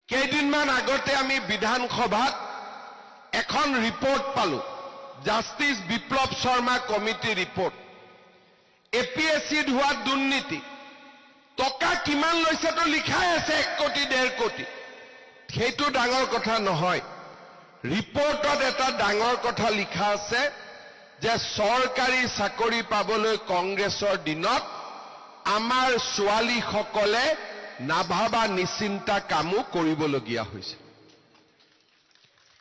কেইদিনমান আগতে আমি বিধানসভাত এখন ৰিপৰ্ট পালো জাষ্টিস বিপ্লৱ শৰ্মা কমিটি ৰিপৰ্ট এপিএসসিত হোৱা দুৰ্নীতি টকা কিমান লৈছে তো লিখাই আছে 1 কোটি 1.5 কোটি সেইটো ডাঙৰ কথা নহয় ৰিপৰ্টত এটা ডাঙৰ কথা লিখা আছে যে সৰকাৰী চাকৰি পাবলৈ কংগ্ৰেছৰ দিনত আমাৰ ছোৱালী সকলে নাভাবা নিচিন্তা কামো কৰিবলগীয়া হৈছে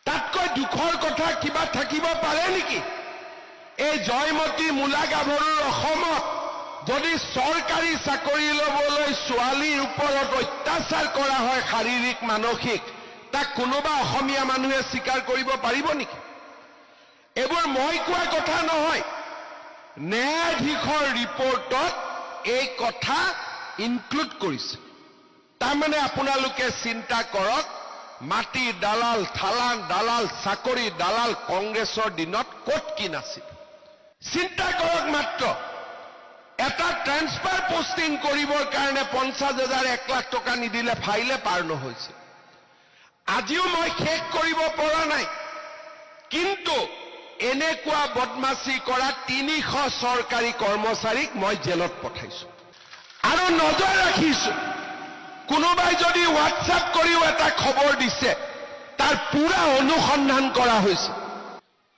তাতকৈ দুখৰ কথা কিবা থাকিব পাৰে নেকি এই জয়মতী মূলা গাভৰুৰ অসমত যদি সৰকাৰী চাকৰি লবলৈ ছোৱালীৰ ওপৰত অত্যাচাৰ কৰা হয় শাৰীৰিক মানসিক তাক কোনোবা অসমীয়া মানুহে স্বীকাৰ কৰিব পাৰিব নেকি এবোৰ মই কোৱা কথা নহয় ন্যায়াধীশৰ ৰিপৰ্টত এই কথা ইনক্লুড কৰিছে তাৰমানে আপোনালোকে চিন্তা কৰক মাটি দালাল থালান দালাল চাকৰি দালাল কংগ্ৰেছৰ দিনত ক'ত কি নাছিল চিন্তা কৰক মাত্ৰ এটা ট্ৰান্সফাৰ পোষ্টিং কৰিবৰ কাৰণে 50,000 1 লাখ টকা নিদিলে ফাইলে পাৰ নহৈছে আজিও মই শেষ কৰিব পৰা নাই কিন্তু এনেকুৱা বদমাছি কৰা 300 চৰকাৰী কৰ্মচাৰীক মই জেলত পঠাইছো আৰু নজৰ ৰাখিছো কোনোবাই যদি হোৱাটছআপ কৰিও এটা খবৰ দিছে তাৰ পুৰা অনুসন্ধান কৰা হৈছে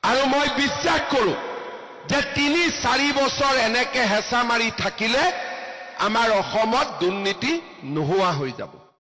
আৰু মই বিশ্বাস কৰো যে 3-4 বছৰ এনেকে হেঁচা মাৰি থাকিলে আমাৰ অসমত দুৰ্নীতি নোহোৱা হৈ যাব